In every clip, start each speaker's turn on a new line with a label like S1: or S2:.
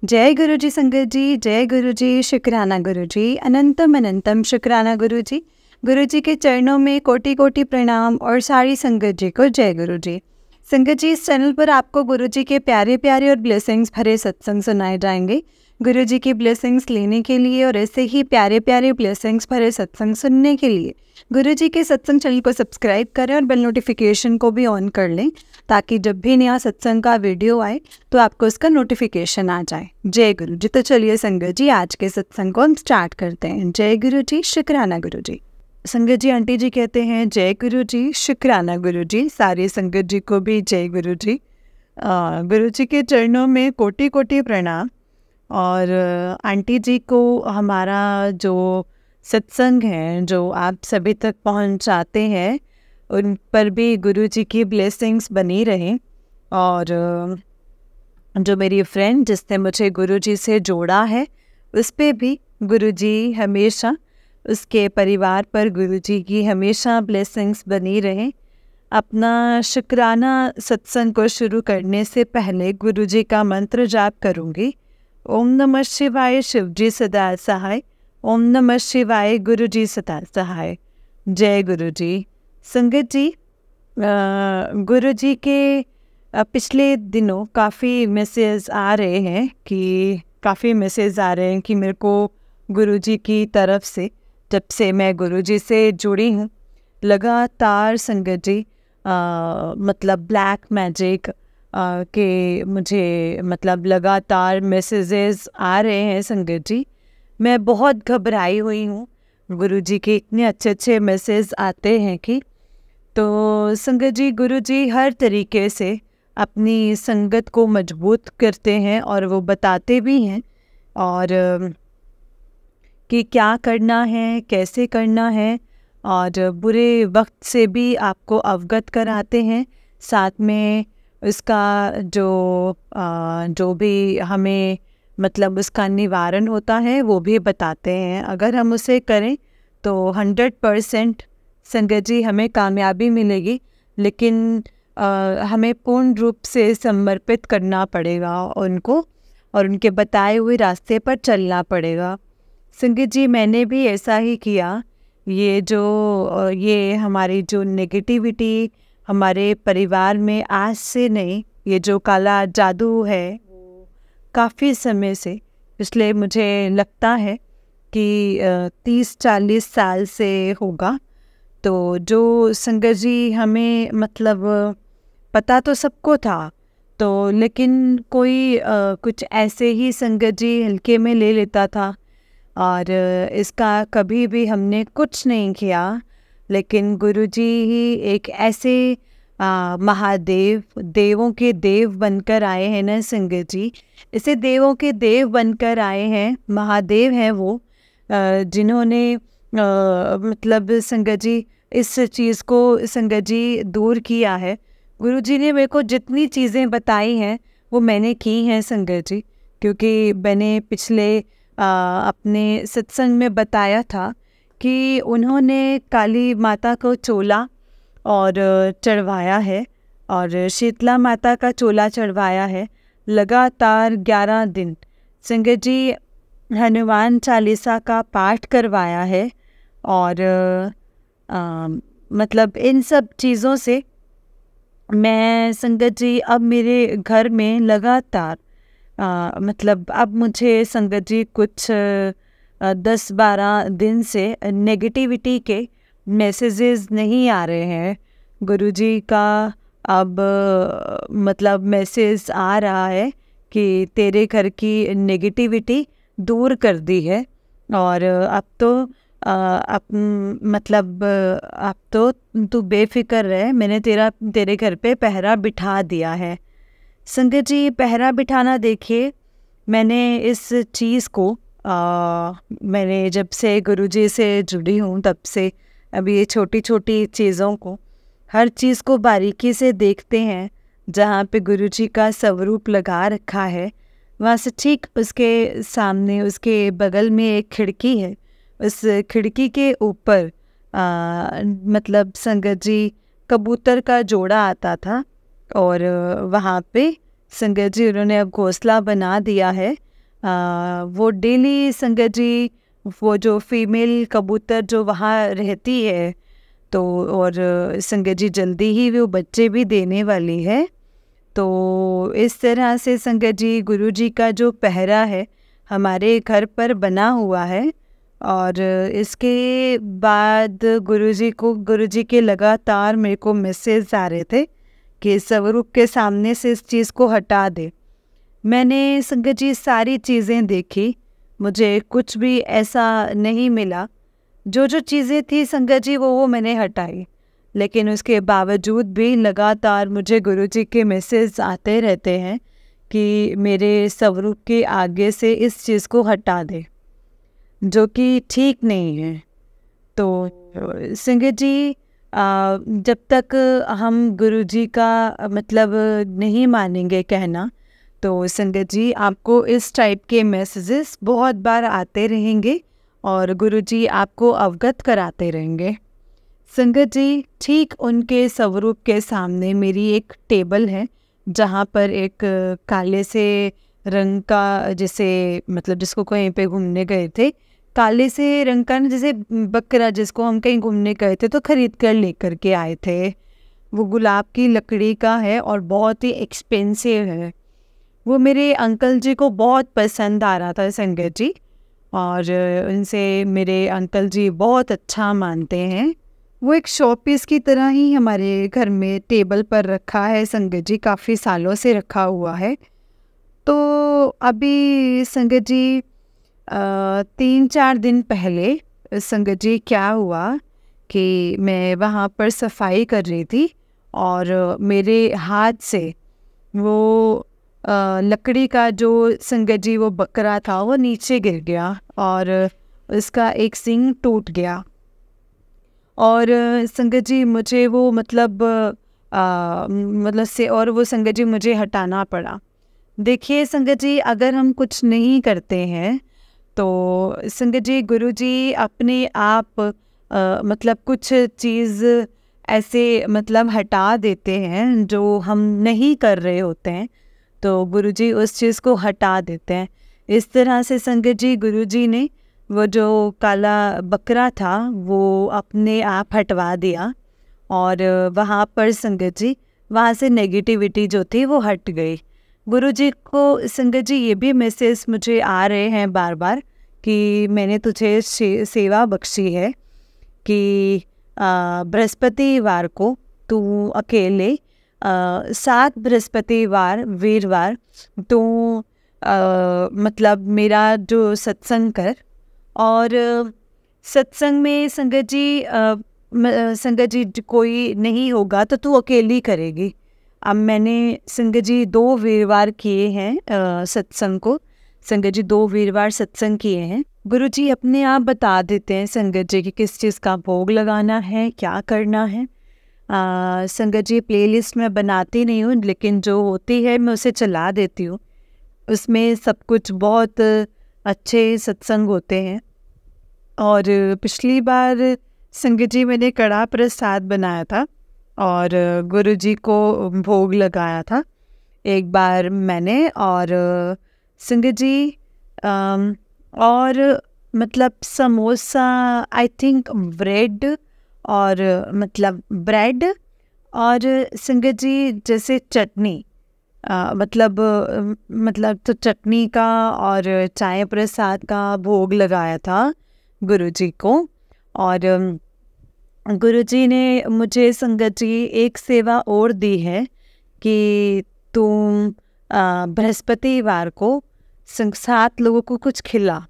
S1: जय गुरु जी संगत जी, जय गुरु जी, शुक्राना गुरु जी, अनंतम अनंतम शुक्राना गुरु जी। गुरु जी के चरणों में कोटि कोटि प्रणाम और सारी संगत जी को जय गुरु जी। संगत जी, इस चैनल पर आपको गुरु जी के प्यारे प्यारे और ब्लेसिंग्स भरे सत्संग सुनाए जाएंगे। गुरु जी की ब्लेसिंग्स लेने के लिए और ऐसे ही प्यारे प्यारे ब्लेसिंग्स भरे सत्संग सुनने के लिए गुरु जी के सत्संग चैनल को सब्सक्राइब करें और बेल नोटिफिकेशन को भी ऑन कर लें, ताकि जब भी नया सत्संग का वीडियो आए तो आपको उसका नोटिफिकेशन आ जाए। जय गुरु जी। तो चलिए संगत जी, आज के सत्संग को हम स्टार्ट करते हैं। जय गुरु जी, शुक्राना गुरु जी। संगत जी, आंटी जी कहते हैं जय गुरु जी, शुक्राना गुरु जी। सारी संगत जी को भी जय गुरु जी। गुरु जी के चरणों में कोटि कोटि प्रणाम। और आंटी जी को हमारा जो सत्संग है जो आप सभी तक पहुंचाते हैं, उन पर भी गुरु जी की ब्लेसिंग्स बनी रहें। और जो मेरी फ्रेंड जिसने मुझे गुरु जी से जोड़ा है, उस पे भी गुरु जी हमेशा, उसके परिवार पर गुरु जी की हमेशा ब्लेसिंग्स बनी रहें। अपना शुक्राना सत्संग को शुरू करने से पहले गुरु जी का मंत्र जाप करूँगी। ओम नमः शिवाय, शिव जी सदा सहाय। ओम नमः शिवाय, गुरु जी सदा सहाय। जय गुरु जी। संगत जी, गुरु जी के पिछले दिनों काफ़ी मैसेज आ रहे हैं कि मेरे को गुरु जी की तरफ से, जब से मैं गुरु जी से जुड़ी हूँ, लगातार संगत जी मतलब ब्लैक मैजिक के मुझे मतलब लगातार मैसेजेस आ रहे हैं संगत जी। मैं बहुत घबराई हुई हूँ। गुरु जी के इतने अच्छे अच्छे मैसेज आते हैं कि, तो संगत जी, गुरु जी हर तरीके से अपनी संगत को मजबूत करते हैं और वो बताते भी हैं और कि क्या करना है, कैसे करना है, और बुरे वक्त से भी आपको अवगत कराते हैं। साथ में उसका जो भी हमें मतलब उसका निवारण होता है वो भी बताते हैं। अगर हम उसे करें तो 100% संगत जी हमें कामयाबी मिलेगी, लेकिन हमें पूर्ण रूप से समर्पित करना पड़ेगा उनको और उनके बताए हुए रास्ते पर चलना पड़ेगा। संगत जी, मैंने भी ऐसा ही किया। ये हमारी जो नेगेटिविटी हमारे परिवार में आज से नहीं, ये जो काला जादू है वो काफ़ी समय से, पिछले मुझे लगता है कि 30-40 साल से होगा। तो जो संगत जी हमें मतलब पता तो सबको था, तो लेकिन कोई कुछ ऐसे ही संगत जी हल्के में ले लेता था और इसका कभी भी हमने कुछ नहीं किया। लेकिन गुरु जी ही एक ऐसे महादेव, देवों के देव बनकर आए हैं ना संगत जी। इसे देवों के देव बनकर आए हैं, महादेव हैं वो, जिन्होंने मतलब संगत जी इस चीज़ को संगत जी दूर किया है। गुरु जी ने मेरे को जितनी चीज़ें बताई हैं वो मैंने की हैं संगत जी, क्योंकि मैंने पिछले अपने सत्संग में बताया था कि उन्होंने काली माता को चोला और चढ़वाया है और शीतला माता का चोला चढ़वाया है। लगातार 11 दिन संगत जी हनुमान चालीसा का पाठ करवाया है। और मतलब इन सब चीज़ों से मैं संगत जी अब मेरे घर में लगातार मतलब अब मुझे संगत जी कुछ 10-12 दिन से नेगेटिविटी के मैसेजेस नहीं आ रहे हैं। गुरु जी का अब मतलब मैसेज आ रहा है कि तेरे घर की नेगेटिविटी दूर कर दी है और अब तो तू बेफिक्र रहे, मैंने तेरे घर पे पहरा बिठा दिया है। संगत जी, पहरा बिठाना, देखिए मैंने इस चीज़ को मैंने जब से गुरुजी से जुड़ी हूँ तब से अभी ये छोटी छोटी चीज़ों को, हर चीज़ को बारीकी से देखते हैं। जहाँ पे गुरुजी का स्वरूप लगा रखा है, वहाँ से ठीक उसके सामने, उसके बगल में एक खिड़की है। उस खिड़की के ऊपर मतलब संगत जी कबूतर का जोड़ा आता था और वहाँ पे संगत जी उन्होंने अब घोंसला बना दिया है वो डेली संगत जी, वो जो फीमेल कबूतर जो वहाँ रहती है, तो और संगत जी जल्दी ही वो बच्चे भी देने वाली है। तो इस तरह से संगत जी गुरुजी का जो पहरा है हमारे घर पर बना हुआ है। और इसके बाद गुरुजी के लगातार मेरे को मैसेज आ रहे थे कि स्वरूप के सामने से इस चीज़ को हटा दे। मैंने संगत जी सारी चीज़ें देखी, मुझे कुछ भी ऐसा नहीं मिला। जो जो चीज़ें थी संगत जी वो मैंने हटाई, लेकिन उसके बावजूद भी लगातार मुझे गुरुजी के मैसेज आते रहते हैं कि मेरे स्वरूप के आगे से इस चीज़ को हटा दे, जो कि ठीक नहीं है। तो संगत जी जब तक हम गुरुजी का मतलब नहीं मानेंगे कहना, तो संगत जी आपको इस टाइप के मैसेजेस बहुत बार आते रहेंगे और गुरुजी आपको अवगत कराते रहेंगे। संगत जी ठीक उनके स्वरूप के सामने मेरी एक टेबल है, जहाँ पर एक काले से रंग का, जैसे मतलब जिसको कहीं पे घूमने गए थे, काले से रंग का ना, जैसे बकरा जिसको हम कहीं घूमने गए थे तो खरीद कर लेकर के आए थे। वो गुलाब की लकड़ी का है और बहुत ही एक्सपेंसिव है। वो मेरे अंकल जी को बहुत पसंद आ रहा था संगत जी, और उनसे मेरे अंकल जी बहुत अच्छा मानते हैं। वो एक शोपीस की तरह ही हमारे घर में टेबल पर रखा है संगत जी, काफ़ी सालों से रखा हुआ है। तो अभी संगत जी 3-4 दिन पहले संगत जी क्या हुआ कि मैं वहाँ पर सफाई कर रही थी और मेरे हाथ से वो लकड़ी का जो संगत जी वो बकरा था वो नीचे गिर गया और उसका एक सींग टूट गया। और संगत जी मुझे वो मतलब और वो संगत जी मुझे हटाना पड़ा। देखिए संगत जी, अगर हम कुछ नहीं करते हैं तो संगत जी गुरुजी अपने आप मतलब कुछ चीज़ ऐसे मतलब हटा देते हैं जो हम नहीं कर रहे होते हैं, तो गुरुजी उस चीज़ को हटा देते हैं। इस तरह से संगत जी गुरुजी ने वो जो काला बकरा था वो अपने आप हटवा दिया और वहाँ पर संगत जी वहाँ से नेगेटिविटी जो थी वो हट गई। गुरुजी को संगत जी ये भी मैसेज मुझे आ रहे हैं बार बार कि मैंने तुझे सेवा बख्शी है कि बृहस्पतिवार को तू अकेले 7 बृहस्पतिवार वीरवार तू मतलब मेरा जो सत्संग कर, और सत्संग में संगत जी कोई नहीं होगा तो तू अकेली करेगी। अब मैंने संगत जी 2 वीरवार किए हैं सत्संग को, संगत जी 2 वीरवार सत्संग किए हैं। गुरुजी अपने आप बता देते हैं संगत जी कि किस चीज़ का भोग लगाना है, क्या करना है। संगत जी प्लेलिस्ट में बनाती नहीं हूँ, लेकिन जो होती है मैं उसे चला देती हूँ। उसमें सब कुछ बहुत अच्छे सत्संग होते हैं। और पिछली बार संगत जी मैंने कड़ा प्रसाद बनाया था और गुरुजी को भोग लगाया था एक बार मैंने, और संगत जी और मतलब समोसा, आई थिंक ब्रेड और मतलब ब्रेड और संगत जी जैसे चटनी, मतलब तो चटनी का और चाय प्रसाद का भोग लगाया था गुरुजी को। और गुरुजी ने मुझे संगत जी एक सेवा और दी है कि तुम बृहस्पतिवार को 7 लोगों को कुछ खिला।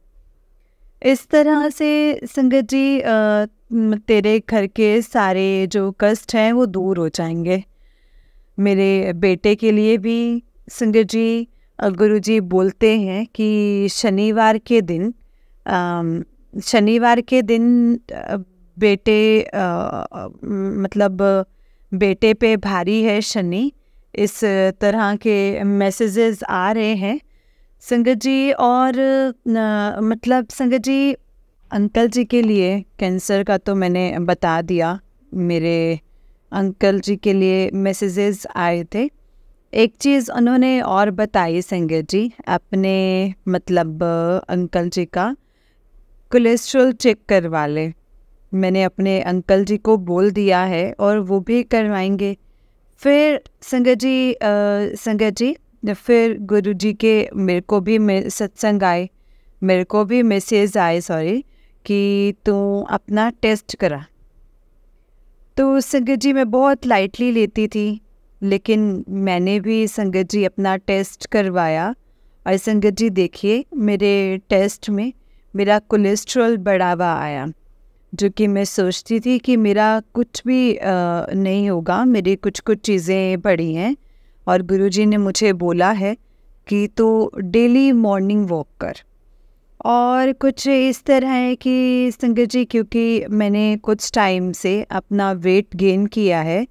S1: इस तरह से संगत जी तेरे घर के सारे जो कष्ट हैं वो दूर हो जाएंगे। मेरे बेटे के लिए भी संगत जी गुरुजी बोलते हैं कि शनिवार के दिन बेटे मतलब बेटे पे भारी है शनि, इस तरह के मैसेजेस आ रहे हैं संगत जी। और मतलब संगत जी अंकल जी के लिए कैंसर का तो मैंने बता दिया, मेरे अंकल जी के लिए मैसेजेस आए थे एक चीज़ उन्होंने और बताई संगत जी, अपने मतलब अंकल जी का कोलेस्ट्रॉल चेक करवा ले। मैंने अपने अंकल जी को बोल दिया है और वो भी करवाएंगे। फिर संगत जी फिर गुरुजी के मेरे को भी सत्संग आए, मेरे को भी मैसेज आए कि तू अपना टेस्ट करा। तो संगत जी मैं बहुत लाइटली लेती थी, लेकिन मैंने भी संगत जी अपना टेस्ट करवाया और संगत जी देखिए मेरे टेस्ट में मेरा कोलेस्ट्रॉल बढ़ा हुआ आया, जो कि मैं सोचती थी कि मेरा कुछ भी नहीं होगा, मेरी कुछ चीज़ें बढ़ी हैं। और गुरुजी ने मुझे बोला है कि तू डेली मॉर्निंग वॉक कर। और कुछ इस तरह है कि संगत जी, क्योंकि मैंने कुछ टाइम से अपना वेट गेन किया है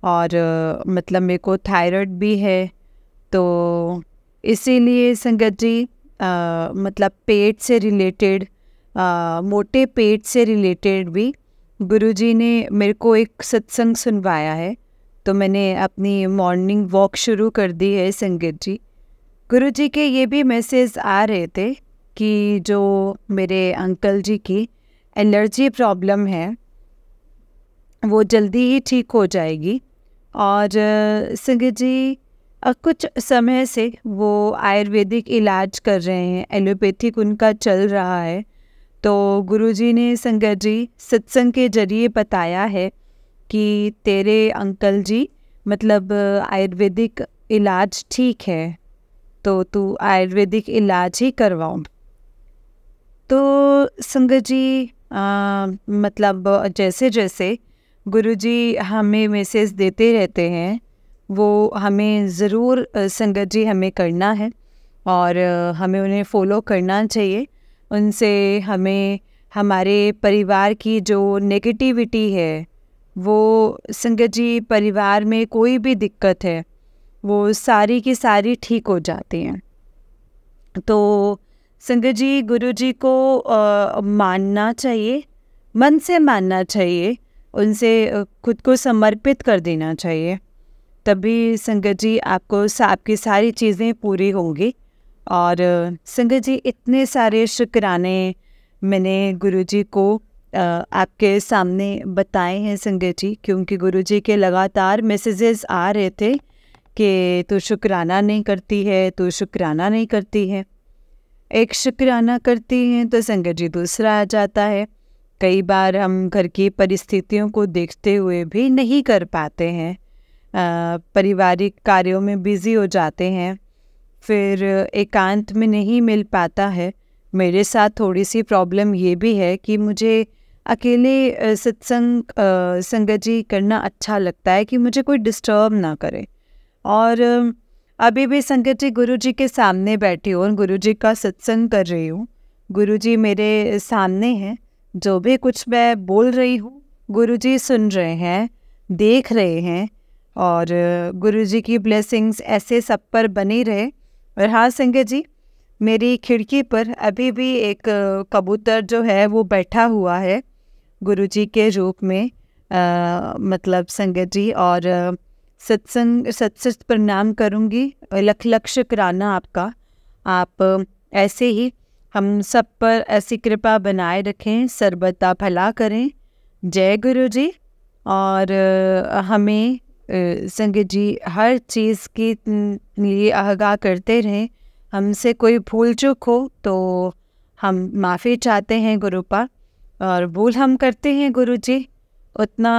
S1: और मतलब मेरे को थायराइड भी है, तो इसीलिए संगत जी मतलब पेट से रिलेटेड, मोटे पेट से रिलेटेड भी गुरुजी ने मेरे को एक सत्संग सुनवाया है, तो मैंने अपनी मॉर्निंग वॉक शुरू कर दी है संगत जी। गुरुजी के ये भी मैसेज आ रहे थे कि जो मेरे अंकल जी की एलर्जी प्रॉब्लम है वो जल्दी ही ठीक हो जाएगी। और संगत जी कुछ समय से वो आयुर्वेदिक इलाज कर रहे हैं, एलोपैथिक उनका चल रहा है। तो गुरुजी ने संगत जी सत्संग के जरिए बताया है कि तेरे अंकल जी मतलब आयुर्वेदिक इलाज ठीक है, तो तू आयुर्वेदिक इलाज ही करवाओ। तो संगत जी मतलब जैसे जैसे गुरुजी हमें मैसेज देते रहते हैं, वो हमें ज़रूर संगत जी हमें करना है और हमें उन्हें फॉलो करना चाहिए। उनसे हमें हमारे परिवार की जो नेगेटिविटी है, वो संगत जी परिवार में कोई भी दिक्कत है वो सारी की सारी ठीक हो जाती हैं। तो संगत जी गुरुजी को मानना चाहिए, मन से मानना चाहिए, उनसे खुद को समर्पित कर देना चाहिए, तभी संगत जी आपकी सारी चीज़ें पूरी होंगी। और संगत जी इतने सारे शुक्राने मैंने गुरुजी को आपके सामने बताए हैं संगत जी, क्योंकि गुरुजी के लगातार मैसेजेस आ रहे थे कि तू शुक्राना नहीं करती है, तू शुक्राना नहीं करती है। एक शुक्राना करती हैं तो संगत जी दूसरा आ जाता है। कई बार हम घर की परिस्थितियों को देखते हुए भी नहीं कर पाते हैं, पारिवारिक कार्यों में बिज़ी हो जाते हैं, फिर एकांत में नहीं मिल पाता है। मेरे साथ थोड़ी सी प्रॉब्लम ये भी है कि मुझे अकेले सत्संग संगत जी करना अच्छा लगता है, कि मुझे कोई डिस्टर्ब ना करे। और अभी भी संगत जी गुरुजी के सामने बैठी हूँ और गुरुजी का सत्संग कर रही हूँ, गुरुजी मेरे सामने हैं, जो भी कुछ मैं बोल रही हूँ गुरुजी सुन रहे हैं, देख रहे हैं। और गुरुजी की ब्लेसिंग्स ऐसे सब पर बनी रहे। और हाँ संगत जी, मेरी खिड़की पर अभी भी एक कबूतर जो है वो बैठा हुआ है गुरुजी के रूप में, मतलब संगत जी। और सत प्रणाम करूँगी, लख लख शुक्राना आपका। आप ऐसे ही हम सब पर ऐसी कृपा बनाए रखें, सर्वदा भला करें। जय गुरु जी। और हमें संगत जी हर चीज़ के लिए आगाह करते रहें। हमसे कोई भूल चूक हो तो हम माफ़ी चाहते हैं गुरु पर, और भूल हम करते हैं गुरु जी उतना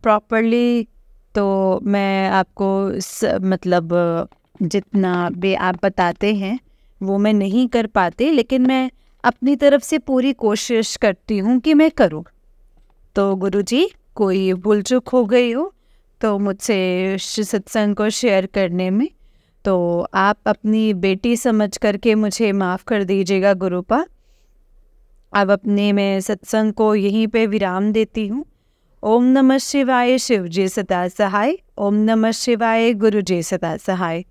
S1: प्रॉपरली तो मैं आपको मतलब जितना भी आप बताते हैं वो मैं नहीं कर पाती, लेकिन मैं अपनी तरफ से पूरी कोशिश करती हूँ कि मैं करूँ। तो गुरुजी कोई भूल चूक हो गई हो तो मुझसे सत्संग को शेयर करने में, तो आप अपनी बेटी समझ करके मुझे माफ़ कर दीजिएगा गुरुपा। अब अपने मैं सत्संग को यहीं पे विराम देती हूँ। ओम नमः शिवाय, शिव जी सदा सहाय। ओम नमः शिवाय, गुरु जी सदा सहाय।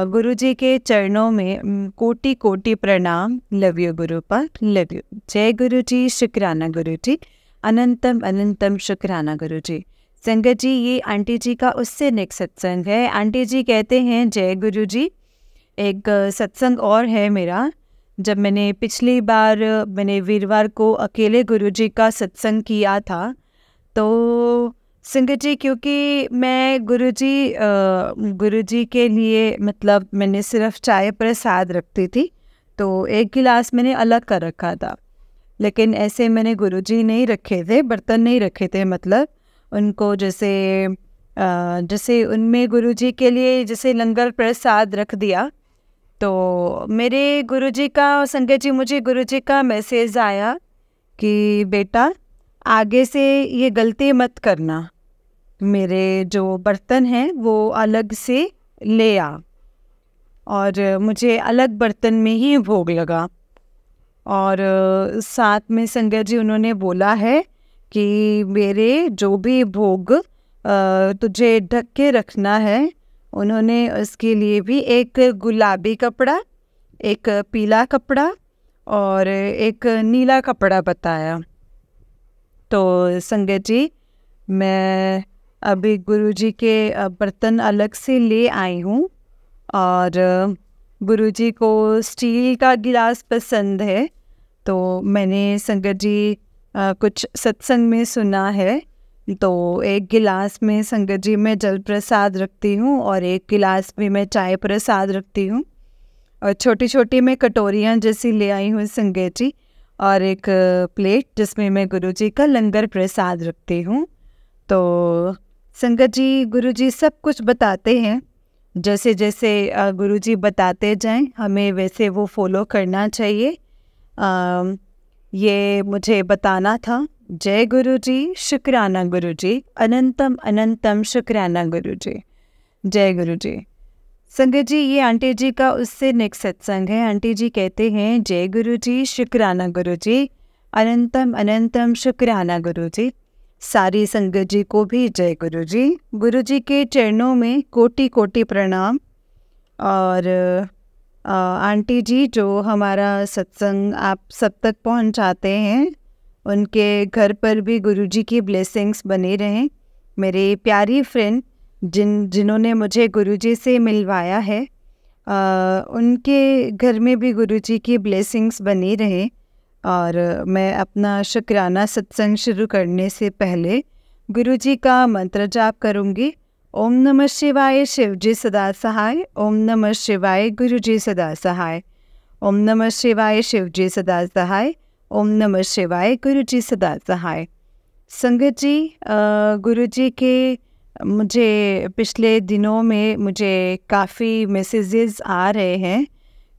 S1: गुरु जी के चरणों में कोटि कोटि प्रणाम। लव यू गुरुपा, लव यू। जय गुरु जी, शुक्राना गुरु जी, अनंतम अनंतम शुक्राना गुरु जी। संगत जी, ये आंटी जी का उससे नेक्स्ट सत्संग है। आंटी जी कहते हैं, जय गुरु जी। एक सत्संग और है मेरा। जब मैंने पिछली बार मैंने वीरवार को अकेले गुरु जी का सत्संग किया था, तो संगत जी, क्योंकि मैं गुरु जी के लिए मतलब मैंने सिर्फ चाय प्रसाद रखती थी, तो एक गिलास मैंने अलग कर रखा था। लेकिन ऐसे मैंने गुरुजी नहीं रखे थे, बर्तन नहीं रखे थे, मतलब उनको जैसे उनमें गुरुजी के लिए जैसे लंगर प्रसाद रख दिया। तो मेरे गुरुजी का, संगत जी, मुझे गुरुजी का मैसेज आया कि बेटा आगे से ये गलती मत करना, मेरे जो बर्तन हैं वो अलग से ले आ। और मुझे अलग बर्तन में ही भोग लगा। और साथ में संगत जी उन्होंने बोला है कि मेरे जो भी भोग तुझे ढक के रखना है, उन्होंने उसके लिए भी एक गुलाबी कपड़ा, एक पीला कपड़ा और एक नीला कपड़ा बताया। तो संगत जी, मैं अभी गुरुजी के बर्तन अलग से ले आई हूँ। और गुरुजी को स्टील का गिलास पसंद है, तो मैंने संगत जी कुछ सत्संग में सुना है, तो एक गिलास में संगत जी मैं जल प्रसाद रखती हूँ और एक गिलास में मैं चाय प्रसाद रखती हूँ। और छोटी छोटी मैं कटोरियाँ जैसी ले आई हूँ संगत जी, और एक प्लेट जिसमें मैं गुरुजी का लंगर प्रसाद रखती हूँ। तो संगत जी, गुरुजी सब कुछ बताते हैं, जैसे जैसे गुरुजी बताते जाएं हमें वैसे वो फॉलो करना चाहिए। ये मुझे बताना था। जय गुरु जी, शुक्राना गुरु जी, अनंतम अनंतम शुक्राना गुरु जी। जय गुरु जी। संगत जी, ये आंटी जी का उससे नेक्स्ट सत्संग है। आंटी जी कहते हैं, जय गुरु जी, शुक्राना गुरु जी, अनंतम अनंतम शुक्राना गुरु जी। सारी संगत जी को भी जय गुरु जी। गुरु जी के चरणों में कोटि कोटि प्रणाम। और आंटी जी, जो हमारा सत्संग आप सब तक पहुंचाते हैं, उनके घर पर भी गुरुजी की ब्लेसिंग्स बनी रहें। मेरी प्यारी फ्रेंड जिन्होंने मुझे गुरुजी से मिलवाया है, उनके घर में भी गुरुजी की ब्लेसिंग्स बनी रहें। और मैं अपना शुक्राना सत्संग शुरू करने से पहले गुरुजी का मंत्र जाप करूँगी। ओम नमः शिवाय, शिवजी सदा सहाय। ओम नमः शिवाय, गुरुजी सदा सहाय। ओम नमः शिवाय, शिवजी सदा सहाय। ओम नमः शिवाय, गुरुजी सदा सहाय। संगत जी, गुरुजी के मुझे पिछले दिनों में मुझे काफ़ी मैसेजेस आ रहे हैं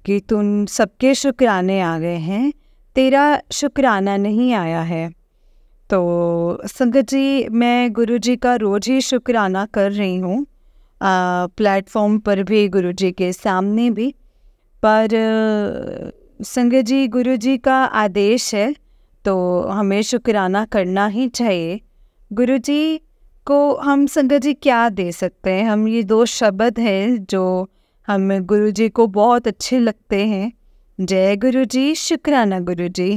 S1: कि तुम सबके शुक्राने आ गए हैं, तेरा शुक्राना नहीं आया है। तो संगत जी, मैं गुरुजी का रोज़ ही शुक्राना कर रही हूँ, प्लेटफॉर्म पर भी, गुरुजी के सामने भी। पर संगत जी, गुरुजी का आदेश है तो हमें शुक्राना करना ही चाहिए। गुरुजी को हम संगत जी क्या दे सकते हैं? हम ये दो शब्द हैं जो हम गुरुजी को बहुत अच्छे लगते हैं, जय गुरुजी, शुक्राना गुरुजी।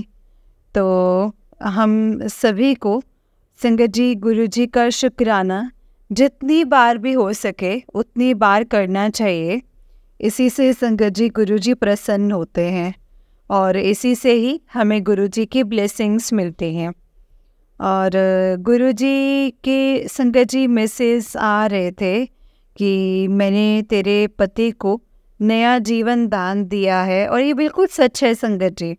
S1: तो हम सभी को संगत जी गुरुजी का शुक्राना जितनी बार भी हो सके उतनी बार करना चाहिए। इसी से संगत जी गुरुजी प्रसन्न होते हैं और इसी से ही हमें गुरुजी की ब्लेसिंग्स मिलती हैं। और गुरुजी के संगत जी मैसेज आ रहे थे कि मैंने तेरे पति को नया जीवन दान दिया है, और ये बिल्कुल सच है संगत जी।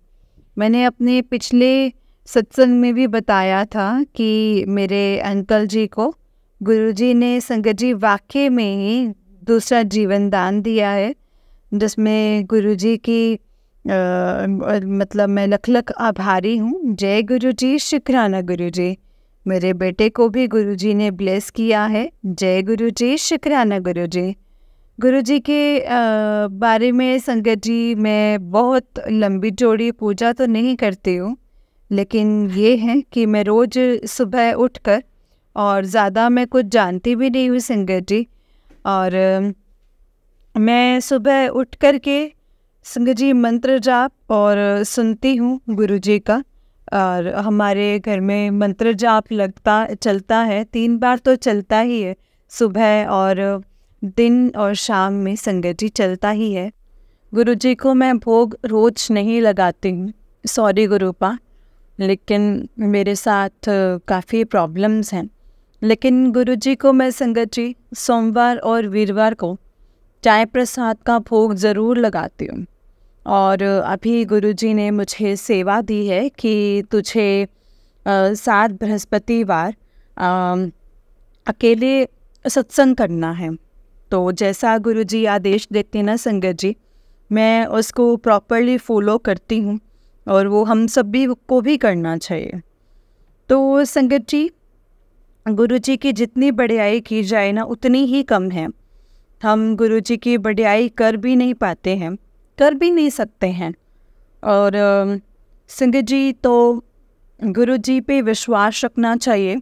S1: मैंने अपने पिछले सत्संग में भी बताया था कि मेरे अंकल जी को गुरुजी ने संगत जी वाकई में ही दूसरा जीवन दान दिया है, जिसमें गुरुजी की मतलब मैं लख लख आभारी हूँ। जय गुरुजी, शुक्राना गुरुजी। मेरे बेटे को भी गुरुजी ने ब्लेस किया है। जय गुरुजी, शुक्राना गुरुजी। गुरुजी के बारे में संगत जी मैं बहुत लंबी चौड़ी पूजा तो नहीं करती हूँ, लेकिन ये है कि मैं रोज़ सुबह उठकर, और ज़्यादा मैं कुछ जानती भी नहीं हूँ संगत जी, और मैं सुबह उठ कर के संगत जी मंत्र जाप और सुनती हूँ गुरुजी का। और हमारे घर में मंत्र जाप चलता है, 3 बार तो चलता ही है, सुबह और दिन और शाम में संगत जी चलता ही है। गुरुजी को मैं भोग रोज नहीं लगाती हूँ, सॉरी गुरुपा, लेकिन मेरे साथ काफ़ी प्रॉब्लम्स हैं। लेकिन गुरुजी को मैं संगत जी सोमवार और वीरवार को चाय प्रसाद का भोग ज़रूर लगाती हूँ। और अभी गुरुजी ने मुझे सेवा दी है कि तुझे 7 बृहस्पतिवार अकेले सत्संग करना है। तो जैसा गुरुजी आदेश देते हैं ना संगत जी, मैं उसको प्रॉपरली फॉलो करती हूँ और वो हम सभी को भी करना चाहिए। तो संगत जी, गुरुजी की जितनी बढ़ाई की जाए ना उतनी ही कम है। हम गुरुजी की बढ़ाई कर भी नहीं पाते हैं, कर भी नहीं सकते हैं। और संगत जी, तो गुरुजी पे विश्वास रखना चाहिए,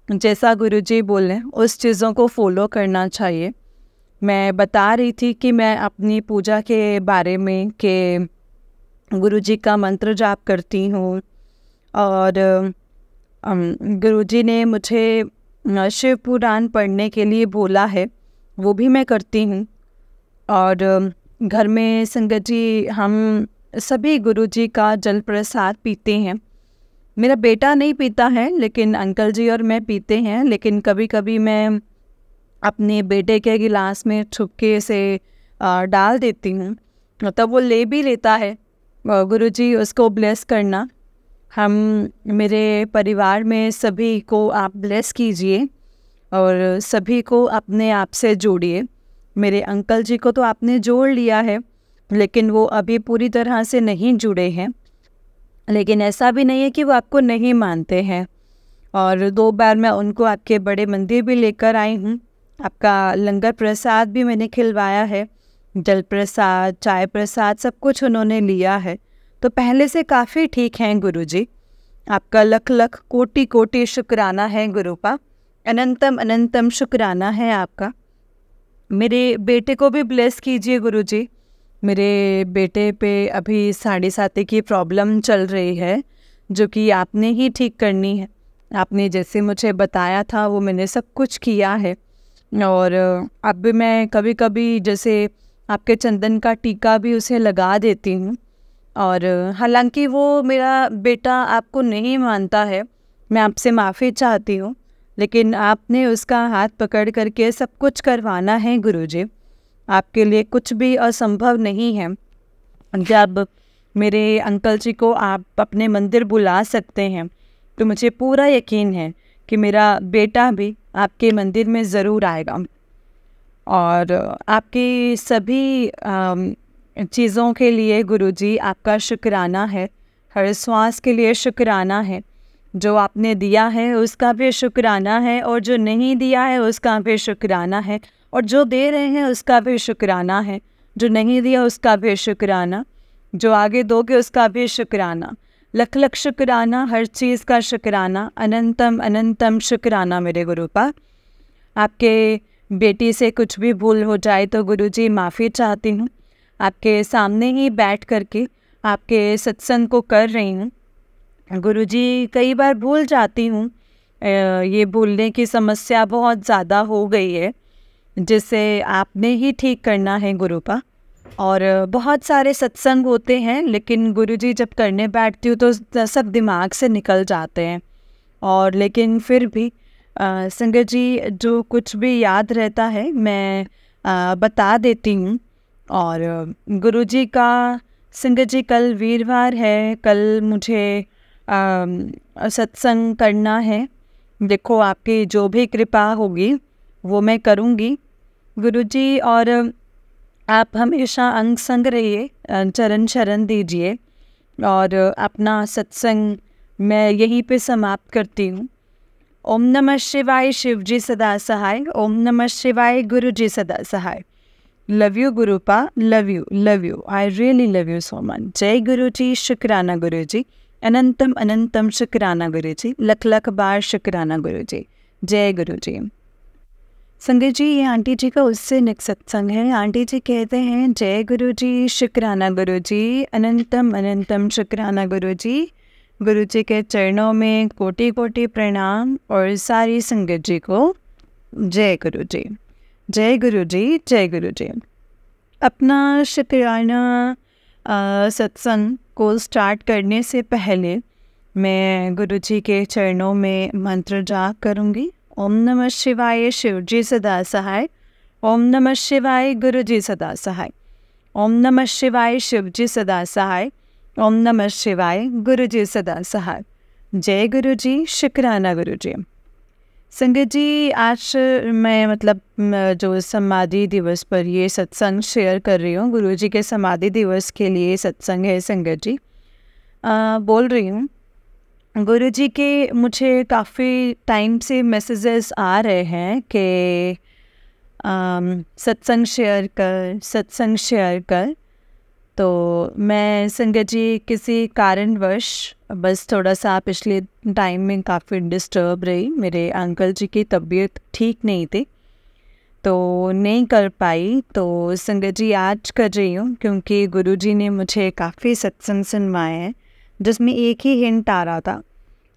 S1: जैसा गुरुजी बोलें उस चीज़ों को फॉलो करना चाहिए। मैं बता रही थी कि मैं अपनी पूजा के बारे में कि गुरुजी का मंत्र जाप करती हूँ और गुरुजी ने मुझे शिव पुराण पढ़ने के लिए बोला है, वो भी मैं करती हूँ। और घर में संगत जी हम सभी गुरुजी का जल प्रसाद पीते हैं। मेरा बेटा नहीं पीता है, लेकिन अंकल जी और मैं पीते हैं। लेकिन कभी कभी मैं अपने बेटे के गिलास में छुपके से डाल देती हूँ, तब वो ले भी लेता है। गुरुजी उसको ब्लेस करना। हम मेरे परिवार में सभी को आप ब्लेस कीजिए और सभी को अपने आप से जोड़िए। मेरे अंकल जी को तो आपने जोड़ लिया है, लेकिन वो अभी पूरी तरह से नहीं जुड़े हैं। लेकिन ऐसा भी नहीं है कि वो आपको नहीं मानते हैं। और 2 बार मैं उनको आपके बड़े मंदिर भी लेकर आई हूँ। आपका लंगर प्रसाद भी मैंने खिलवाया है, जल प्रसाद, चाय प्रसाद, सब कुछ उन्होंने लिया है। तो पहले से काफ़ी ठीक हैं गुरुजी। आपका लख लख कोटि कोटि शुक्राना है गुरुपा, अनंतम अनंतम शुक्राना है आपका। मेरे बेटे को भी ब्लेस कीजिए गुरुजी। मेरे बेटे पे अभी साढ़े साथी की प्रॉब्लम चल रही है, जो कि आपने ही ठीक करनी है। आपने जैसे मुझे बताया था वो मैंने सब कुछ किया है। और अब मैं कभी कभी जैसे आपके चंदन का टीका भी उसे लगा देती हूँ। और हालांकि वो मेरा बेटा आपको नहीं मानता है, मैं आपसे माफ़ी चाहती हूँ, लेकिन आपने उसका हाथ पकड़ करके सब कुछ करवाना है गुरुजी। आपके लिए कुछ भी असंभव नहीं है। जब मेरे अंकल जी को आप अपने मंदिर बुला सकते हैं, तो मुझे पूरा यकीन है कि मेरा बेटा भी आपके मंदिर में ज़रूर आएगा। और आपकी सभी चीज़ों के लिए गुरुजी आपका शुक्राना है। हर श्वास के लिए शुक्राना है। जो आपने दिया है उसका भी शुक्राना है, और जो नहीं दिया है उसका भी शुक्राना है, और जो दे रहे हैं उसका भी शुक्राना है, जो नहीं दिया उसका भी शुक्राना, जो आगे दोगे उसका भी शुक्राना। लख लख शुक्राना, हर चीज़ का शुक्राना, अनंतम अनंतम शुक्राना मेरे गुरुपा। आपके बेटी से कुछ भी भूल हो जाए तो गुरुजी माफ़ी चाहती हूँ। आपके सामने ही बैठ करके आपके सत्संग को कर रही हूँ गुरुजी। कई बार भूल जाती हूँ, ये भूलने की समस्या बहुत ज़्यादा हो गई है, जिसे आपने ही ठीक करना है गुरुपा। और बहुत सारे सत्संग होते हैं, लेकिन गुरुजी जब करने बैठती हूँ तो सब दिमाग से निकल जाते हैं। और लेकिन फिर भी संगत जी जो कुछ भी याद रहता है मैं बता देती हूँ। और गुरुजी का संगत जी कल वीरवार है, कल मुझे सत्संग करना है। देखो आपकी जो भी कृपा होगी वो मैं करूँगी गुरुजी। और आप हमेशा अंग संग रहिए, चरण शरण दीजिए। और अपना सत्संग मैं यहीं पे समाप्त करती हूँ। ओम नमः शिवाय, शिव जी सदा सहाय। ओम नमः शिवाय, गुरु जी सदा सहाय। लव यू गुरुपा, love you, I really love you so much. जय गुरु जी, शुक्राना गुरु जी, अनंतम अनंतम शुक्राना गुरु जी, लख लख बार शुक्राना गुरु जी। जय गुरु जी। संगत जी, ये आंटी जी का उससे नेक्स्ट सत्संग है। आंटी जी कहते हैं, जय गुरु जी, शुक्राना गुरु जी, अनंतम अनंतम शुक्राना गुरु जी, गुरु जी के चरणों में कोटि कोटि प्रणाम और सारी संगत जी को जय गुरु जी। जय गुरु जी, जय गुरु जी। अपना शुक्राना सत्संग को स्टार्ट करने से पहले मैं गुरु जी के चरणों में मंत्र जाप करूँगी। ओम नमः शिवाय, शिव जी सदा सहाय। ओम नमः शिवाय, गुरु जी सदा सहाय। ओम नमः शिवाय, शिव जी सदा सहाय। ओम नमः शिवाय, गुरु जी सदा सहाय। जय गुरु जी, शुक्राना गुरु जी। संगत जी, आज मैं जो समाधि दिवस पर ये सत्संग शेयर कर रही हूँ, गुरु जी के समाधि दिवस के लिए सत्संग है संगत जी। बोल रही हूँ, गुरु जी के मुझे काफ़ी टाइम से मैसेजेस आ रहे हैं कि सत्संग शेयर कर। तो मैं संगत जी किसी कारणवश बस थोड़ा सा पिछले टाइम में काफ़ी डिस्टर्ब रही। मेरे अंकल जी की तबीयत ठीक नहीं थी तो नहीं कर पाई। तो संगत जी आज कर रही हूँ क्योंकि गुरु जी ने मुझे काफ़ी सत्संग सुनवाए हैं जिसमें एक ही हिंट आ रहा था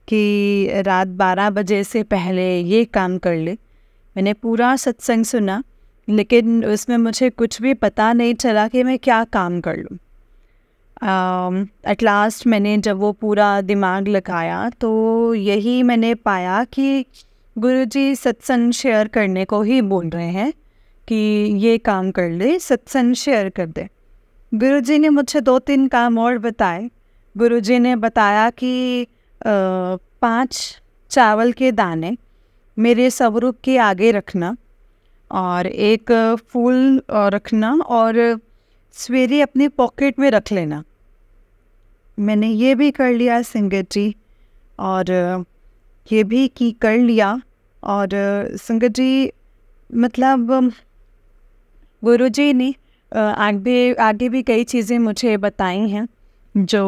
S1: कि रात 12 बजे से पहले ये काम कर ले। मैंने पूरा सत्संग सुना लेकिन उसमें मुझे कुछ भी पता नहीं चला कि मैं क्या काम कर लूँ। एट लास्ट मैंने जब वो पूरा दिमाग लगाया तो यही मैंने पाया कि गुरुजी सत्संग शेयर करने को ही बोल रहे हैं कि ये काम कर ले, सत्संग शेयर कर दे। गुरुजी ने मुझे 2-3 काम और बताए। गुरुजी ने बताया कि 5 चावल के दाने मेरे स्वरूप के आगे रखना और एक फूल रखना और सवेरे अपनी पॉकेट में रख लेना। मैंने ये भी कर लिया संगत जी, और ये भी कर लिया। और संगत जी गुरु जी ने आगे भी कई चीज़ें मुझे बताई हैं जो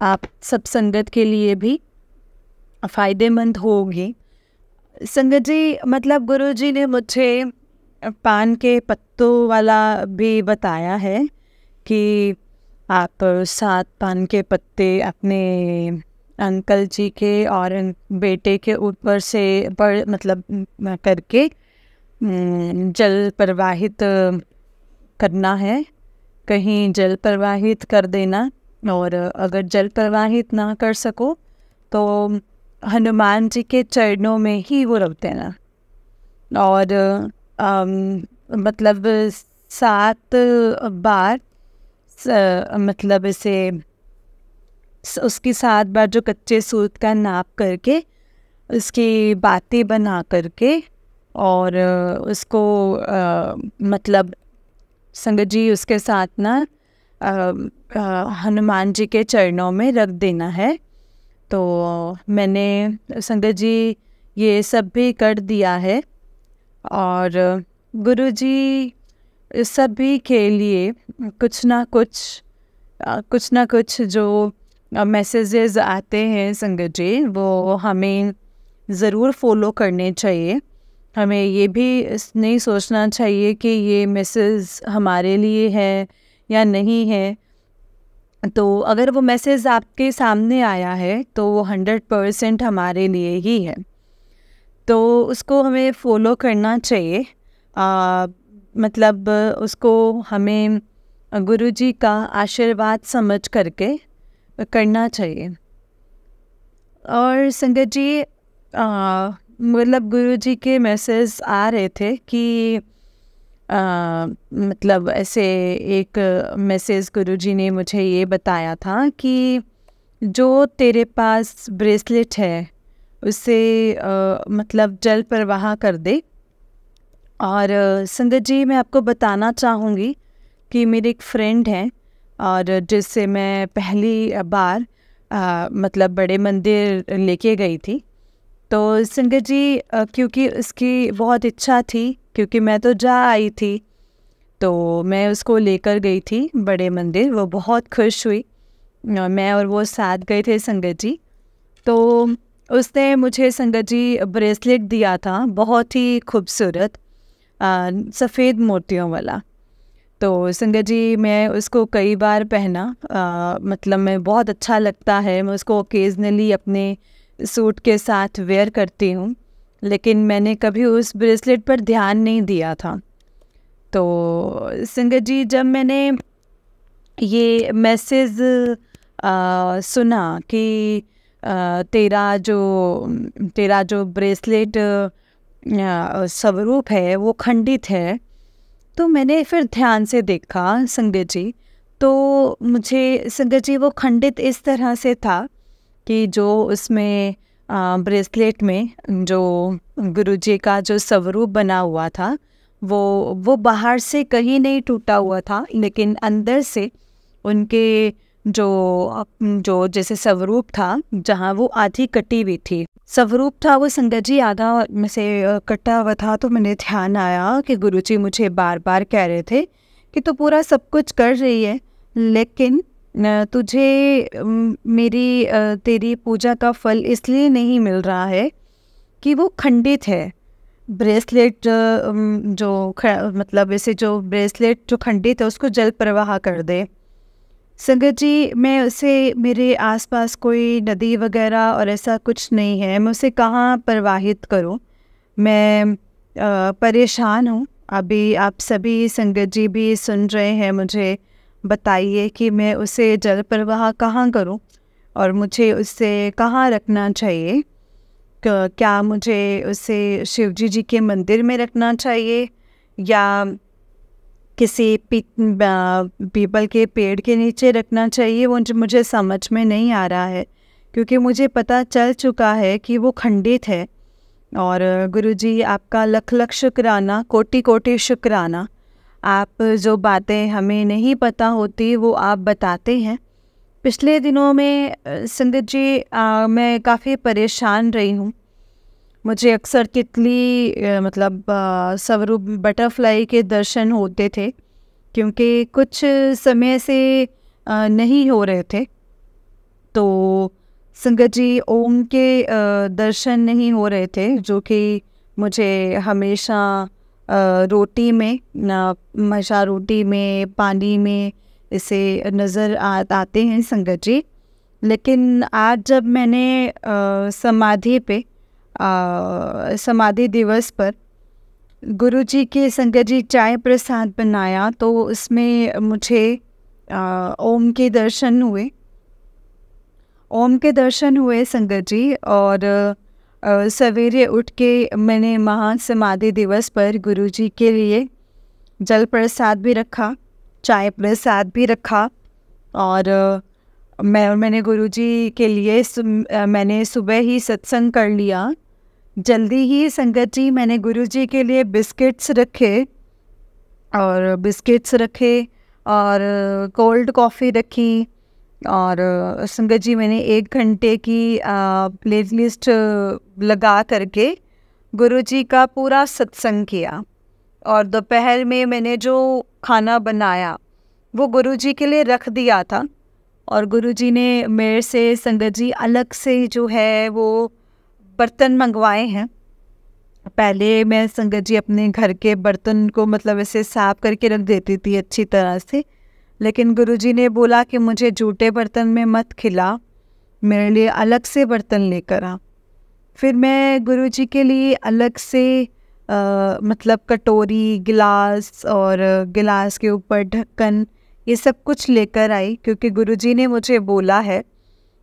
S1: आप सब संगत के लिए भी फ़ायदेमंद होगी। संगत जी गुरु जी ने मुझे पान के पत्तों वाला भी बताया है कि आप 7 पान के पत्ते अपने अंकल जी के और बेटे के ऊपर से करके जल प्रवाहित करना है। कहीं जल प्रवाहित कर देना, और अगर जल प्रवाहित ना कर सको तो हनुमान जी के चरणों में ही वो रख देना। और 7 बार इसे उसकी 7 बार जो कच्चे सूत का नाप करके उसकी बातें बना करके और उसको संगत जी उसके साथ ना हनुमान जी के चरणों में रख देना है। तो मैंने संगत जी ये सब भी कर दिया है। और गुरु जी सभी के लिए कुछ ना कुछ जो मैसेजेस आते हैं संगत जी, वो हमें ज़रूर फॉलो करने चाहिए। हमें ये भी नहीं सोचना चाहिए कि ये मैसेज हमारे लिए है या नहीं है। तो अगर वो मैसेज आपके सामने आया है तो वो 100% हमारे लिए ही है, तो उसको हमें फॉलो करना चाहिए। उसको हमें गुरुजी का आशीर्वाद समझ करके करना चाहिए। और संगत जी गुरुजी के मैसेज आ रहे थे कि ऐसे एक मैसेज गुरुजी ने मुझे ये बताया था कि जो तेरे पास ब्रेसलेट है उससे जल प्रवाह कर दे। और संगत जी मैं आपको बताना चाहूँगी कि मेरी एक फ्रेंड है और जिससे मैं पहली बार बड़े मंदिर लेके गई थी। तो संगत जी क्योंकि उसकी बहुत इच्छा थी, क्योंकि मैं तो जा आई थी, तो मैं उसको लेकर गई थी बड़े मंदिर। वो बहुत खुश हुई, मैं और वो साथ गए थे संगत जी। तो उसने मुझे संगत जी ब्रेसलेट दिया था, बहुत ही खूबसूरत सफ़ेद मोतियों वाला। तो संगत जी मैं उसको कई बार पहना, मतलब मैं बहुत अच्छा लगता है, मैं उसको ओकेजनली अपने सूट के साथ वेयर करती हूँ, लेकिन मैंने कभी उस ब्रेसलेट पर ध्यान नहीं दिया था। तो संगत जी जब मैंने ये मैसेज सुना कि तेरा जो ब्रेसलेट स्वरूप है वो खंडित है, तो मैंने फिर ध्यान से देखा संगत जी, तो मुझे संगत जी वो खंडित इस तरह से था कि जो उसमें ब्रेसलेट में जो गुरुजी का जो स्वरूप बना हुआ था वो बाहर से कहीं नहीं टूटा हुआ था, लेकिन अंदर से उनके जो जैसे स्वरूप था, जहाँ वो आधी कटी हुई थी, स्वरूप था वो संगत जी आधा में से कटा हुआ था। तो मैंने ध्यान आया कि गुरुजी मुझे बार बार कह रहे थे कि तू पूरा सब कुछ कर रही है, लेकिन तुझे तेरी पूजा का फल इसलिए नहीं मिल रहा है कि वो खंडित है। ब्रेसलेट मतलब ऐसे जो ब्रेसलेट जो खंडित है उसको जल प्रवाह कर दे। संगत जी मैं उसे, मेरे आसपास कोई नदी वगैरह और ऐसा कुछ नहीं है, मैं उसे कहाँ प्रवाहित करूँ। मैं परेशान हूँ। अभी आप सभी संगत जी भी सुन रहे हैं, मुझे बताइए कि मैं उसे जल प्रवाह कहाँ करूँ और मुझे उसे कहाँ रखना चाहिए। क्या मुझे उसे शिवजी जी के मंदिर में रखना चाहिए या किसी पीपल के पेड़ के नीचे रखना चाहिए, वो मुझे समझ में नहीं आ रहा है, क्योंकि मुझे पता चल चुका है कि वो खंडित है। और गुरुजी आपका लख लख शुक्राना, कोटि कोटि शुक्राना। आप जो बातें हमें नहीं पता होती वो आप बताते हैं। पिछले दिनों में संगत जी मैं काफ़ी परेशान रही हूँ। मुझे अक्सर तितली मतलब स्वरूप बटरफ्लाई के दर्शन होते थे, क्योंकि कुछ समय से नहीं हो रहे थे। तो संगत जी ओम के दर्शन नहीं हो रहे थे, जो कि मुझे हमेशा रोटी में हमेशा रोटी में, पानी में इसे नज़र आते हैं संगत जी। लेकिन आज जब मैंने समाधि दिवस पर गुरुजी के संगत जी चाय प्रसाद बनाया, तो उसमें मुझे ओम के दर्शन हुए संगत जी। और सवेरे उठ के मैंने महासमाधि दिवस पर गुरुजी के लिए जल प्रसाद भी रखा, चाय प्रसाद भी रखा। और मैंने गुरुजी के लिए मैंने सुबह ही सत्संग कर लिया। जल्दी ही संगत जी मैंने गुरुजी के लिए बिस्किट्स रखे और कोल्ड कॉफ़ी रखी। और संगत जी मैंने 1 घंटे की प्लेलिस्ट लगा करके गुरुजी का पूरा सत्संग किया। और दोपहर में मैंने जो खाना बनाया वो गुरुजी के लिए रख दिया था। और गुरुजी ने मेरे से संगत जी अलग से जो है वो बर्तन मंगवाए हैं। पहले मैं संगत जी अपने घर के बर्तन को मतलब ऐसे साफ करके रख देती थी अच्छी तरह से, लेकिन गुरुजी ने बोला कि मुझे जूठे बर्तन में मत खिला, मेरे लिए अलग से बर्तन लेकर आ। फिर मैं गुरुजी के लिए अलग से मतलब कटोरी, गिलास और गिलास के ऊपर ढक्कन, ये सब कुछ लेकर आई, क्योंकि गुरुजी ने मुझे बोला है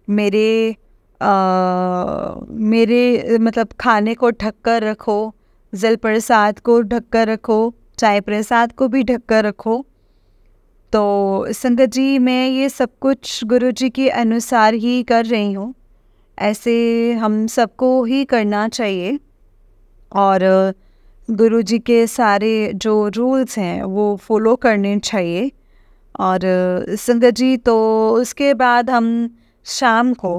S1: मेरे मतलब खाने को ढक कर रखो, जल प्रसाद को ढक कर रखो, चाय प्रसाद को भी ढक कर रखो। तो संगत जी मैं ये सब कुछ गुरुजी के अनुसार ही कर रही हूँ। ऐसे हम सबको ही करना चाहिए और गुरुजी के सारे जो रूल्स हैं वो फॉलो करने चाहिए। और संगत जी तो उसके बाद हम शाम को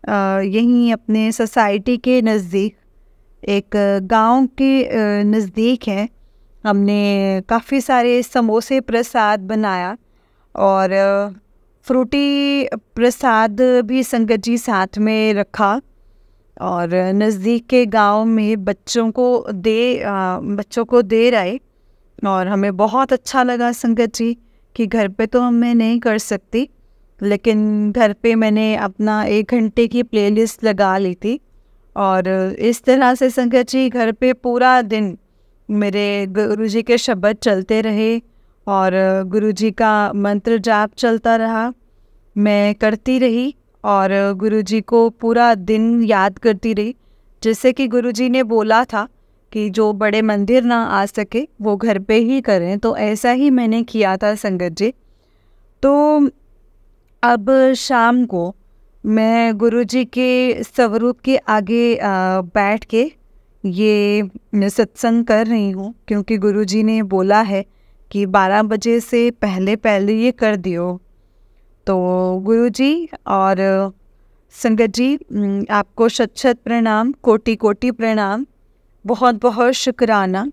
S1: यहीं अपने सोसाइटी के नज़दीक, एक गांव के नज़दीक है, हमने काफ़ी सारे समोसे प्रसाद बनाया और फ्रूटी प्रसाद भी संगत जी साथ में रखा। और नज़दीक के गांव में बच्चों को दे रहे। और हमें बहुत अच्छा लगा संगत जी कि घर पे तो मैं नहीं कर सकती, लेकिन घर पे मैंने अपना 1 घंटे की प्लेलिस्ट लगा ली थी और इस तरह से संगत जी घर पे पूरा दिन मेरे गुरुजी के शब्द चलते रहे और गुरुजी का मंत्र जाप चलता रहा। मैं करती रही और गुरुजी को पूरा दिन याद करती रही। जैसे कि गुरुजी ने बोला था कि जो बड़े मंदिर ना आ सके वो घर पे ही करें, तो ऐसा ही मैंने किया था संगत जी। तो अब शाम को मैं गुरुजी के स्वरूप के आगे बैठ के ये सत्संग कर रही हूँ, क्योंकि गुरुजी ने बोला है कि 12 बजे से पहले पहले ये कर दियो। तो गुरुजी और संगत जी, आपको शत शत प्रणाम, कोटि कोटि प्रणाम, बहुत बहुत शुक्राना।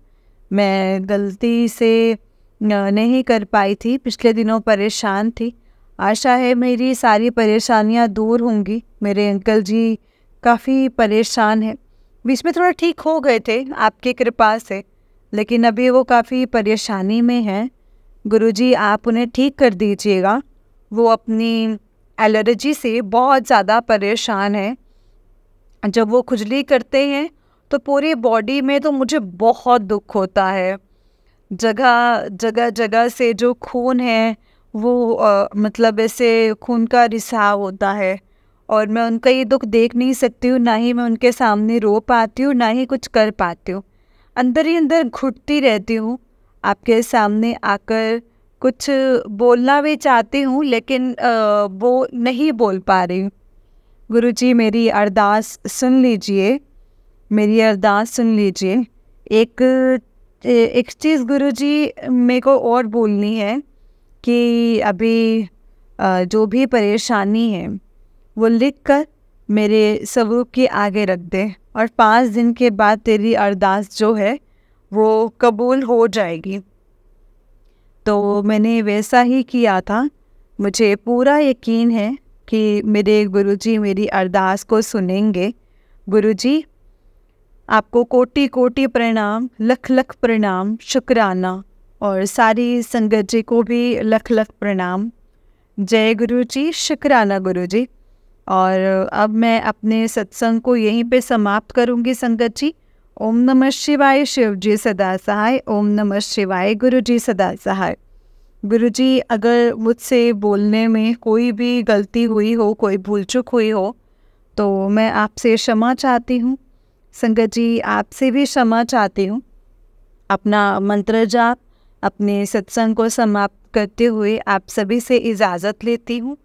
S1: मैं गलती से नहीं कर पाई थी, पिछले दिनों परेशान थी। आशा है मेरी सारी परेशानियां दूर होंगी। मेरे अंकल जी काफ़ी परेशान हैं, बीच में थोड़ा ठीक हो गए थे आपकी कृपा से, लेकिन अभी वो काफ़ी परेशानी में हैं। गुरुजी आप उन्हें ठीक कर दीजिएगा, वो अपनी एलर्जी से बहुत ज़्यादा परेशान है। जब वो खुजली करते हैं तो पूरी बॉडी में तो मुझे बहुत दुख होता है। जगह जगह से जो खून है वो मतलब ऐसे खून का रिसाव होता है और मैं उनका ये दुख देख नहीं सकती हूँ, ना ही मैं उनके सामने रो पाती हूँ, ना ही कुछ कर पाती हूँ। अंदर ही अंदर घुटती रहती हूँ। आपके सामने आकर कुछ बोलना भी चाहती हूँ, लेकिन वो नहीं बोल पा रही हूँ। गुरुजी मेरी अरदास सुन लीजिए, मेरी अरदास सुन लीजिए। एक चीज़ गुरुजी मेरे को और बोलनी है कि अभी जो भी परेशानी है वो लिख कर मेरे स्वरूप के आगे रख दे और 5 दिन के बाद तेरी अरदास जो है वो कबूल हो जाएगी। तो मैंने वैसा ही किया था। मुझे पूरा यकीन है कि मेरे गुरुजी मेरी अरदास को सुनेंगे। गुरुजी आपको कोटि कोटि प्रणाम, लख लख प्रणाम, शुक्राना, और सारी संगत जी को भी लख लख प्रणाम। जय गुरुजी, शुक्राना गुरुजी। और अब मैं अपने सत्संग को यहीं पे समाप्त करूंगी संगत जी। ओम नमः शिवाय, शिव जी सदा सहाय। ओम नमः शिवाय, गुरु जी सदा सहाय। गुरु जी अगर मुझसे बोलने में कोई भी गलती हुई हो, कोई भूल चूक हुई हो, तो मैं आपसे क्षमा चाहती हूँ। संगत जी आपसे भी क्षमा चाहती हूँ। अपना मंत्र जाप, अपने सत्संग को समाप्त करते हुए आप सभी से इजाज़त लेती हूँ।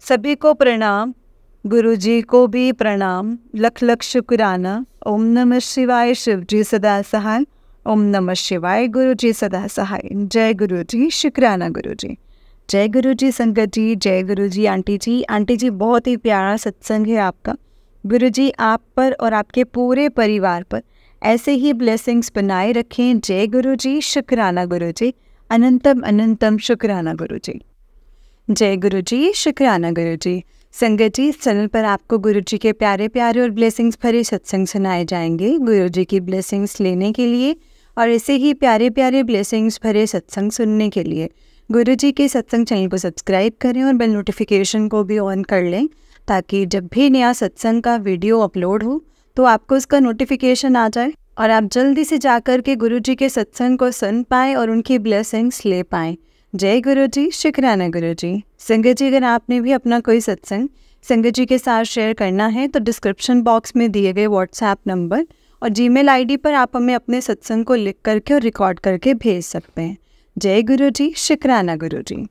S1: सभी को प्रणाम, गुरुजी को भी प्रणाम, लख लख शुक्राना। ओम नमः शिवाय, शिव जी सदा सहाय। ओम नमः शिवाय, गुरुजी सदा सहाय। जय गुरुजी, शुक्राना गुरुजी। जय गुरुजी संगत जी, जय गुरुजी आंटी जी। आंटी जी बहुत ही प्यारा सत्संग है आपका। गुरुजी आप पर और आपके पूरे परिवार पर ऐसे ही ब्लेसिंग्स बनाए रखें। जय गुरुजी, शुक्राना गुरुजी। अनंतम अनंतम शुक्राना गुरुजी। जय गुरुजी, शुक्राना गुरुजी। संगत जी इस चैनल पर आपको गुरुजी के प्यारे प्यारे और ब्लेसिंग्स भरे सत्संग सुनाए जाएंगे। गुरुजी की ब्लेसिंग्स लेने के लिए और ऐसे ही प्यारे प्यारे ब्लेसिंग्स भरे सत्संग सुनने के लिए गुरुजी के सत्संग चैनल को सब्सक्राइब करें और बेल नोटिफिकेशन को भी ऑन कर लें, ताकि जब भी नया सत्संग का वीडियो अपलोड हो तो आपको उसका नोटिफिकेशन आ जाए और आप जल्दी से जाकर के गुरुजी के सत्संग को सुन पाएँ और उनकी ब्लेसिंग्स ले पाएँ। जय गुरुजी, शुक्राना गुरुजी। संगत जी अगर आपने भी अपना कोई सत्संग संगत जी के साथ शेयर करना है तो डिस्क्रिप्शन बॉक्स में दिए गए व्हाट्सएप नंबर और जीमेल आईडी पर आप हमें अपने सत्संग को लिख करके और रिकॉर्ड करके भेज सकते हैं। जय गुरुजी, शुक्राना गुरुजी।